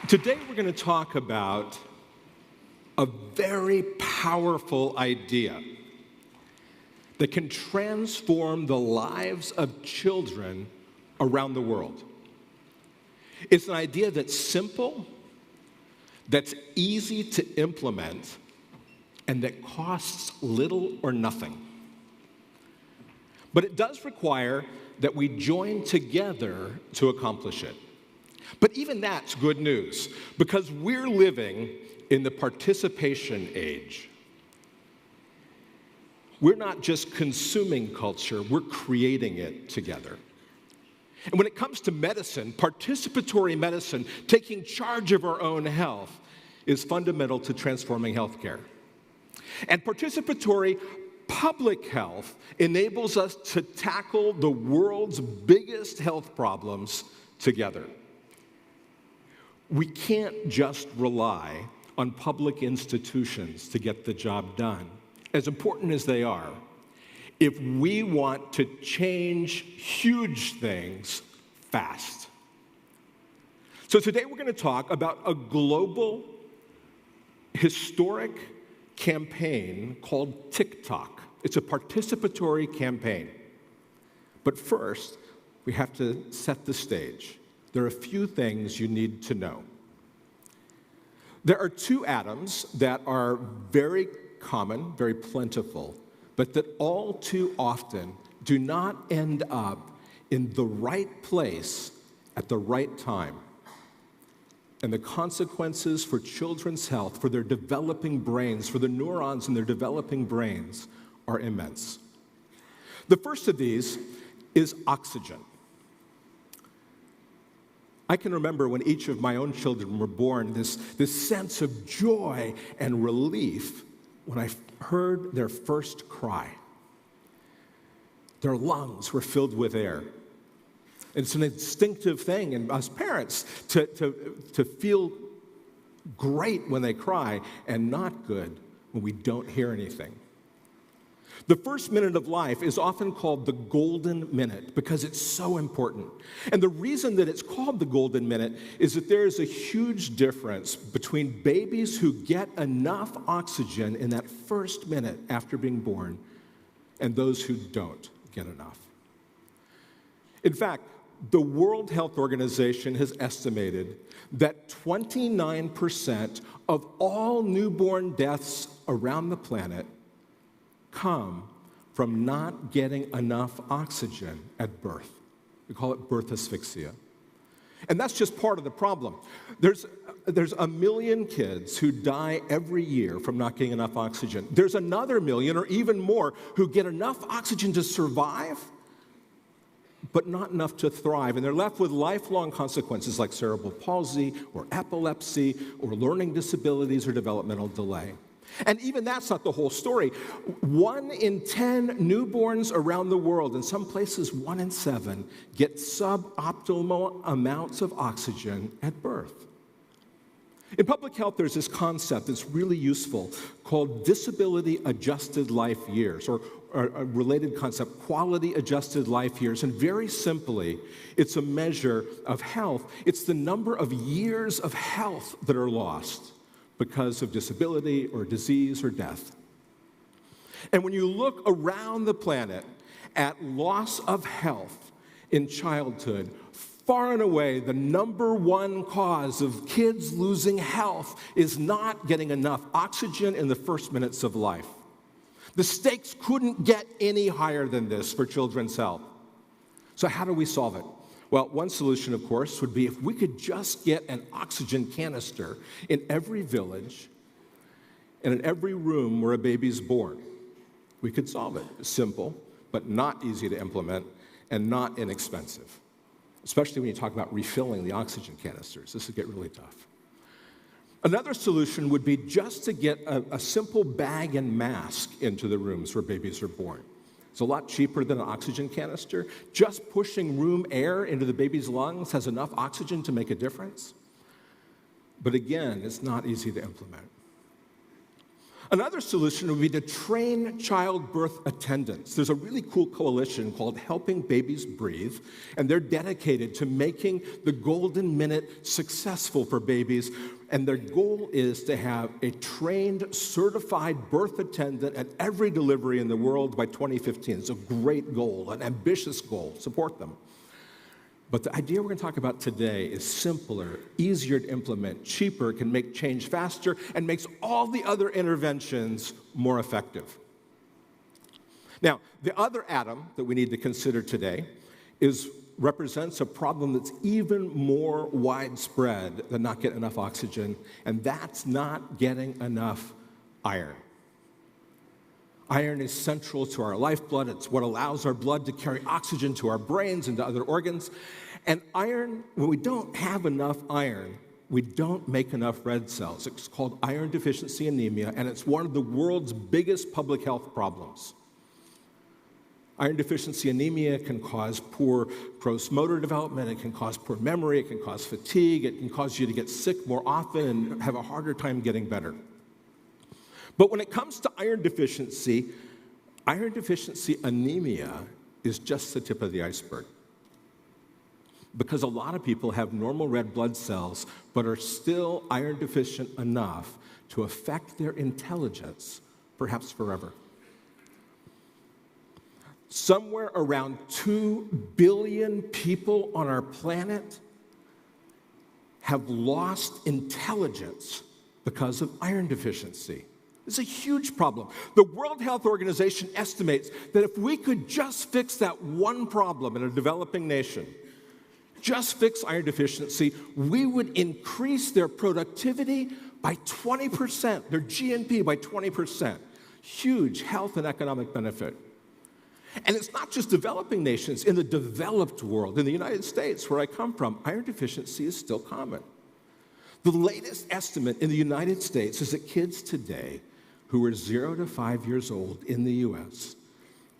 Today we're going to talk about a very powerful idea that can transform the lives of children around the world. It's an idea that's simple, that's easy to implement, and that costs little or nothing. But it does require that we join together to accomplish it. But even that's good news, because we're living in the participation age. We're not just consuming culture, we're creating it together. And when it comes to medicine, participatory medicine, taking charge of our own health, is fundamental to transforming healthcare. And participatory public health enables us to tackle the world's biggest health problems together. We can't just rely on public institutions to get the job done, as important as they are, if we want to change huge things fast. So today we're going to talk about a global, historic campaign called TikTok. It's a participatory campaign. But first, we have to set the stage. There are a few things you need to know. There are two atoms that are very common, very plentiful, but that all too often do not end up in the right place at the right time. And the consequences for children's health, for their developing brains, for the neurons in their developing brains, are immense. The first of these is oxygen. I can remember when each of my own children were born, this sense of joy and relief when I heard their first cry. Their lungs were filled with air. It's an instinctive thing in us parents to feel great when they cry and not good when we don't hear anything. The first minute of life is often called the golden minute because it's so important. And the reason that it's called the golden minute is that there is a huge difference between babies who get enough oxygen in that first minute after being born and those who don't get enough. In fact, the World Health Organization has estimated that 29% of all newborn deaths around the planet come from not getting enough oxygen at birth. We call it birth asphyxia. And that's just part of the problem. There's 1 million kids who die every year from not getting enough oxygen. There's another million or even more who get enough oxygen to survive, but not enough to thrive. And they're left with lifelong consequences like cerebral palsy or epilepsy or learning disabilities or developmental delay. And even that's not the whole story. 1 in 10 newborns around the world, in some places 1 in 7, get suboptimal amounts of oxygen at birth. In public health, there's this concept that's really useful called disability-adjusted life years, or a related concept, quality-adjusted life years. And very simply, it's a measure of health. It's the number of years of health that are lost because of disability or disease or death. And when you look around the planet at loss of health in childhood, far and away the number one cause of kids losing health is not getting enough oxygen in the first minutes of life. The stakes couldn't get any higher than this for children's health. So how do we solve it? Well, one solution, of course, would be if we could just get an oxygen canister in every village and in every room where a baby's born. We could solve it. It's simple, but not easy to implement and not inexpensive, especially when you talk about refilling the oxygen canisters. This would get really tough. Another solution would be just to get a simple bag and mask into the rooms where babies are born. It's a lot cheaper than an oxygen canister. Just pushing room air into the baby's lungs has enough oxygen to make a difference. But again, it's not easy to implement. Another solution would be to train childbirth attendants. There's a really cool coalition called Helping Babies Breathe, and they're dedicated to making the golden minute successful for babies. And their goal is to have a trained, certified birth attendant at every delivery in the world by 2015. It's a great goal, an ambitious goal. Support them. But the idea we're going to talk about today is simpler, easier to implement, cheaper, can make change faster, and makes all the other interventions more effective. Now, the other atom that we need to consider today represents a problem that's even more widespread than not getting enough oxygen, and that's not getting enough iron. Iron is central to our lifeblood. It's what allows our blood to carry oxygen to our brains and to other organs. And iron, when we don't have enough iron, we don't make enough red cells. It's called iron deficiency anemia, and it's one of the world's biggest public health problems. Iron deficiency anemia can cause poor gross motor development, it can cause poor memory, it can cause fatigue, it can cause you to get sick more often and have a harder time getting better. But when it comes to iron deficiency anemia is just the tip of the iceberg. Because a lot of people have normal red blood cells, but are still iron deficient enough to affect their intelligence, perhaps forever. Somewhere around 2 billion people on our planet have lost intelligence because of iron deficiency. It's a huge problem. The World Health Organization estimates that if we could just fix that one problem in a developing nation, just fix iron deficiency, we would increase their productivity by 20%, their GNP by 20%. Huge health and economic benefit. And it's not just developing nations. In the developed world, in the United States, where I come from, iron deficiency is still common. The latest estimate in the United States is that kids today who are 0 to 5 years old in the U.S.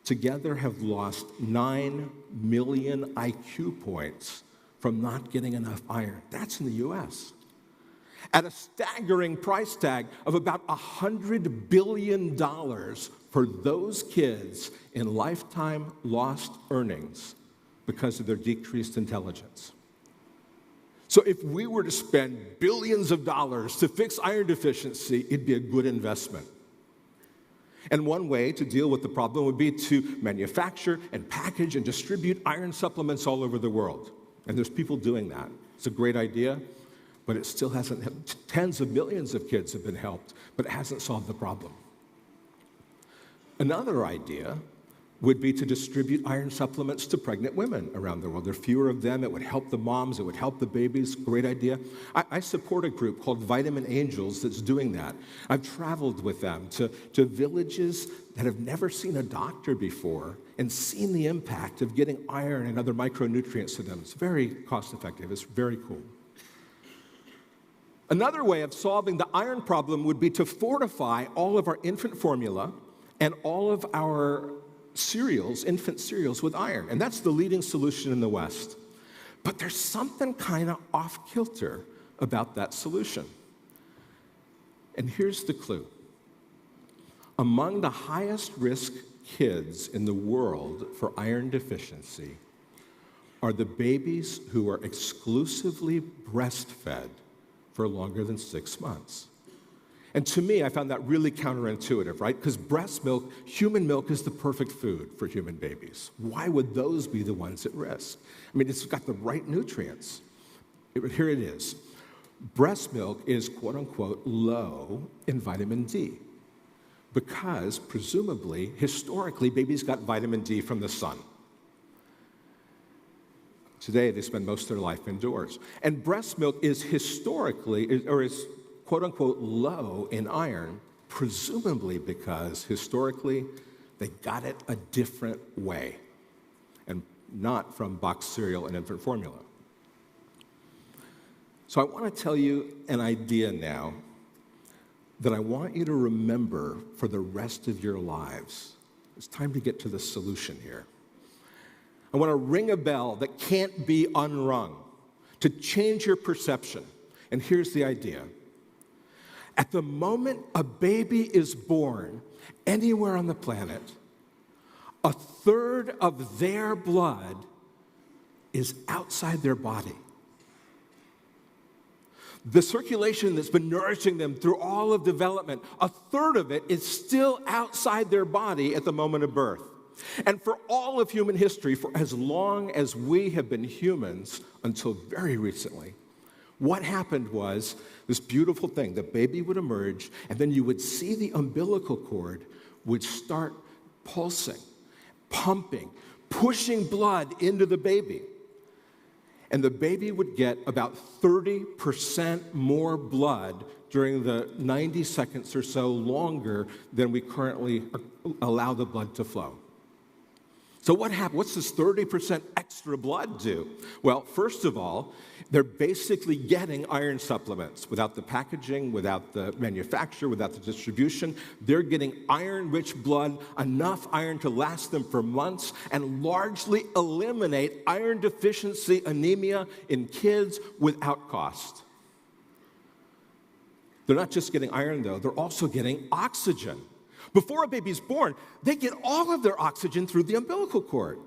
together have lost 9 million IQ points from not getting enough iron. That's in the U.S. At a staggering price tag of about $100 billion for those kids in lifetime lost earnings because of their decreased intelligence. So if we were to spend billions of dollars to fix iron deficiency, it'd be a good investment. And one way to deal with the problem would be to manufacture and package and distribute iron supplements all over the world. And there's people doing that. It's a great idea, but it still hasn't. Tens of millions of kids have been helped, but it hasn't solved the problem. Another idea would be to distribute iron supplements to pregnant women around the world. There are fewer of them. It would help the moms. It would help the babies. Great idea. I support a group called Vitamin Angels that's doing that. I've traveled with them to villages that have never seen a doctor before and seen the impact of getting iron and other micronutrients to them. It's very cost effective. It's very cool. Another way of solving the iron problem would be to fortify all of our infant formula and all of our cereals, infant cereals, with iron. And that's the leading solution in the West. But there's something kind of off-kilter about that solution. And here's the clue. Among the highest risk kids in the world for iron deficiency are the babies who are exclusively breastfed for longer than 6 months. And to me, I found that really counterintuitive, right? Because breast milk, human milk, is the perfect food for human babies. Why would those be the ones at risk? I mean, it's got the right nutrients. Here it is. Breast milk is, quote unquote, low in vitamin D because, presumably, historically, babies got vitamin D from the sun. Today, they spend most of their life indoors. And breast milk is quote unquote low in iron, presumably because historically they got it a different way and not from boxed cereal and infant formula. So I want to tell you an idea now that I want you to remember for the rest of your lives. It's time to get to the solution here. I want to ring a bell that can't be unrung to change your perception. And here's the idea. At the moment a baby is born anywhere on the planet, a third of their blood is outside their body. The circulation that's been nourishing them through all of development, a third of it is still outside their body at the moment of birth. And for all of human history, for as long as we have been humans until very recently, what happened was this beautiful thing. The baby would emerge, and then you would see the umbilical cord would start pulsing, pumping, pushing blood into the baby. And the baby would get about 30% more blood during the 90 seconds or so longer than we currently allow the blood to flow. So what happened? What's this 30% extra blood do? Well, first of all, they're basically getting iron supplements. Without the packaging, without the manufacture, without the distribution, they're getting iron-rich blood, enough iron to last them for months and largely eliminate iron deficiency anemia in kids without cost. They're not just getting iron, though. They're also getting oxygen. Before a baby's born, they get all of their oxygen through the umbilical cord.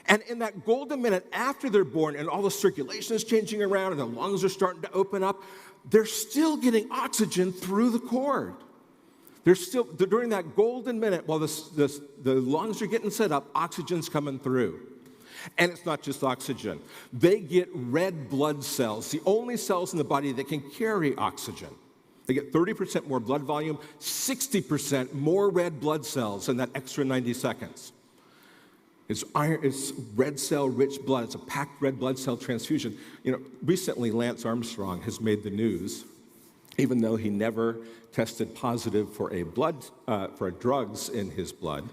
And in that golden minute after they're born and all the circulation is changing around and the lungs are starting to open up, they're still getting oxygen through the cord. During that golden minute while the lungs are getting set up, oxygen's coming through. And it's not just oxygen. They get red blood cells, the only cells in the body that can carry oxygen. They get 30% more blood volume, 60% more red blood cells in that extra 90 seconds. It's red cell rich blood. It's a packed red blood cell transfusion. Recently Lance Armstrong has made the news, even though he never tested positive for drugs in his blood.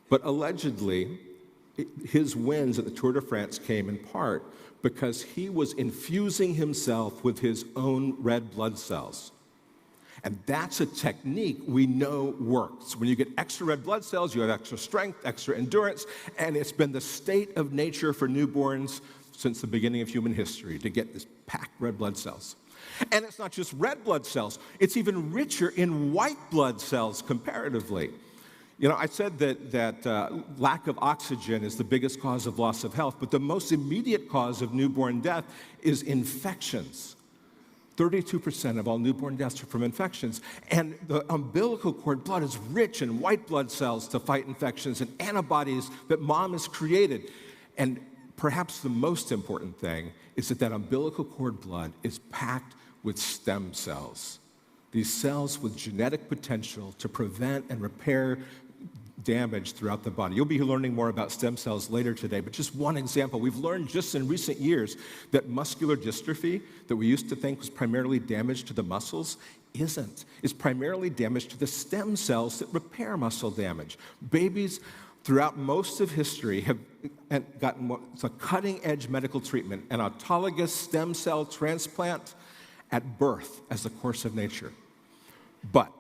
But allegedly, his wins at the Tour de France came in part because he was infusing himself with his own red blood cells. And that's a technique we know works. When you get extra red blood cells, you have extra strength, extra endurance, and it's been the state of nature for newborns since the beginning of human history to get this packed red blood cells. And it's not just red blood cells, it's even richer in white blood cells comparatively. I said that lack of oxygen is the biggest cause of loss of health, but the most immediate cause of newborn death is infections. 32% of all newborn deaths are from infections. And the umbilical cord blood is rich in white blood cells to fight infections and antibodies that mom has created. And perhaps the most important thing is that umbilical cord blood is packed with stem cells. These cells with genetic potential to prevent and repair damage throughout the body. You'll be learning more about stem cells later today, but just one example. We've learned just in recent years that muscular dystrophy that we used to think was primarily damage to the muscles isn't. It's primarily damage to the stem cells that repair muscle damage. Babies throughout most of history have gotten what's a cutting-edge medical treatment, an autologous stem cell transplant at birth as the course of nature. But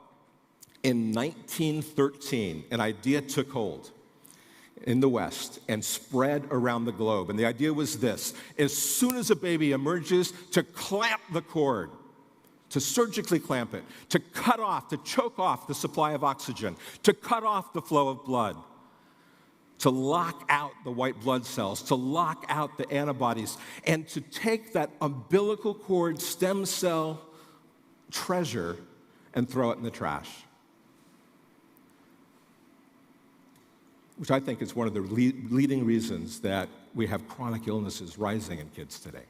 in 1913, an idea took hold in the West and spread around the globe. And the idea was this: as soon as a baby emerges, to clamp the cord, to surgically clamp it, to cut off, to choke off the supply of oxygen, to cut off the flow of blood, to lock out the white blood cells, to lock out the antibodies, and to take that umbilical cord stem cell treasure and throw it in the trash. Which I think is one of the leading reasons that we have chronic illnesses rising in kids today.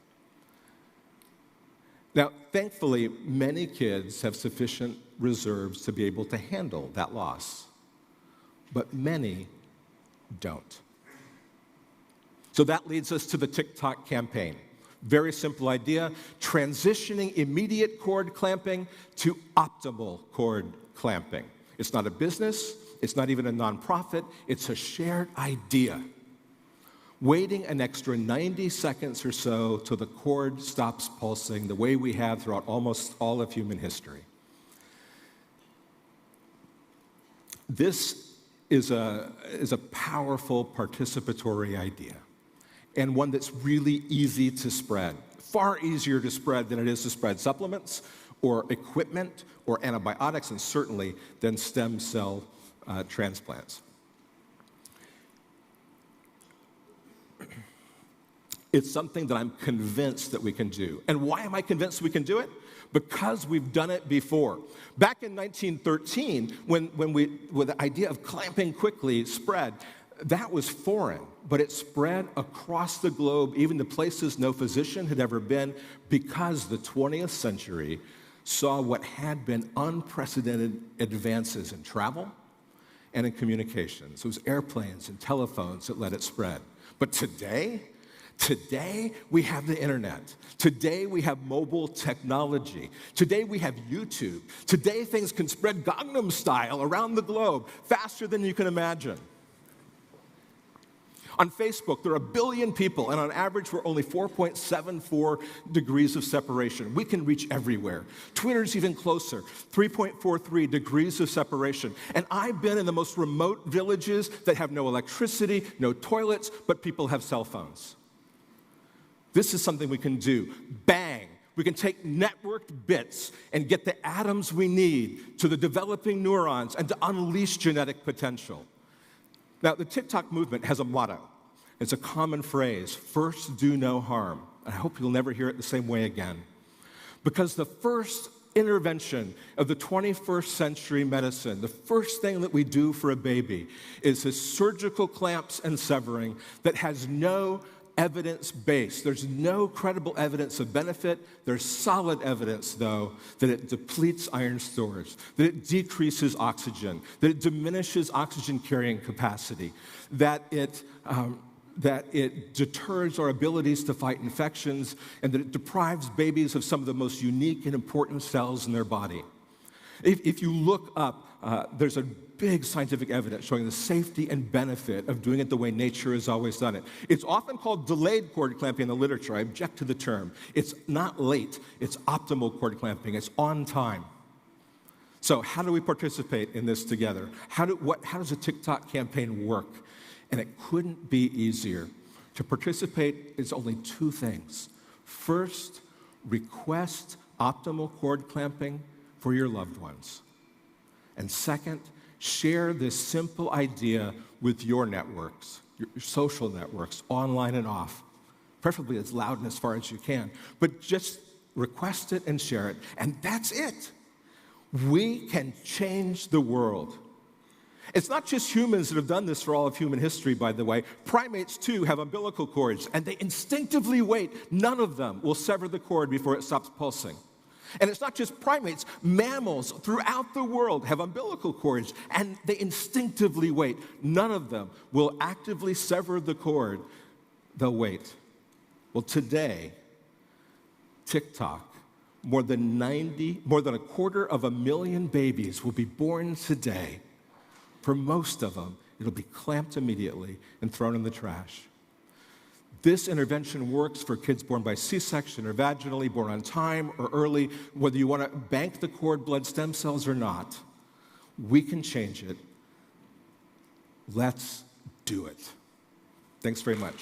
Now, thankfully, many kids have sufficient reserves to be able to handle that loss, but many don't. So that leads us to the TikTok campaign. Very simple idea: transitioning immediate cord clamping to optimal cord clamping. It's not a business. It's not even a nonprofit. It's a shared idea. Waiting an extra 90 seconds or so till the cord stops pulsing the way we have throughout almost all of human history. This is a powerful participatory idea, and one that's really easy to spread. Far easier to spread than it is to spread supplements or equipment or antibiotics, and certainly than stem cell transplants. It's something that I'm convinced that we can do. And why am I convinced we can do it? Because we've done it before. Back in 1913, when the idea of clamping quickly spread, that was foreign, but it spread across the globe, even to places no physician had ever been, because the 20th century saw what had been unprecedented advances in travel and in communications. It was airplanes and telephones that let it spread. But today we have the internet. Today we have mobile technology. Today we have YouTube. Today things can spread Gangnam style around the globe faster than you can imagine. On Facebook, there are 1 billion people, and on average, we're only 4.74 degrees of separation. We can reach everywhere. Twitter's even closer, 3.43 degrees of separation. And I've been in the most remote villages that have no electricity, no toilets, but people have cell phones. This is something we can do. Bang! We can take networked bits and get the atoms we need to the developing neurons and to unleash genetic potential. Now, the TikTok movement has a motto. It's a common phrase, first do no harm. I hope you'll never hear it the same way again. Because the first intervention of the 21st century medicine, the first thing that we do for a baby is this surgical clamps and severing that has no evidence base. There's no credible evidence of benefit. There's solid evidence, though, that it depletes iron storage, that it decreases oxygen, that it diminishes oxygen carrying capacity, that it deters our abilities to fight infections, and that it deprives babies of some of the most unique and important cells in their body. If you look up, there's a big scientific evidence showing the safety and benefit of doing it the way nature has always done it. It's often called delayed cord clamping in the literature. I object to the term. It's not late. It's optimal cord clamping. It's on time. So how do we participate in this together? How does a TikTok campaign work? And it couldn't be easier. To participate is only 2 things. First, request optimal cord clamping for your loved ones. And second, share this simple idea with your networks, your social networks, online and off, preferably as loud and as far as you can. But just request it and share it, and that's it. We can change the world. It's not just humans that have done this for all of human history, by the way. Primates, too, have umbilical cords, and they instinctively wait. None of them will sever the cord before it stops pulsing. And it's not just primates. Mammals throughout the world have umbilical cords, and they instinctively wait. None of them will actively sever the cord. They'll wait. Well, today, TikTok, more than 250,000 babies will be born today. For most of them, it'll be clamped immediately and thrown in the trash. This intervention works for kids born by C-section or vaginally, born on time or early, whether you want to bank the cord blood stem cells or not. We can change it. Let's do it. Thanks very much.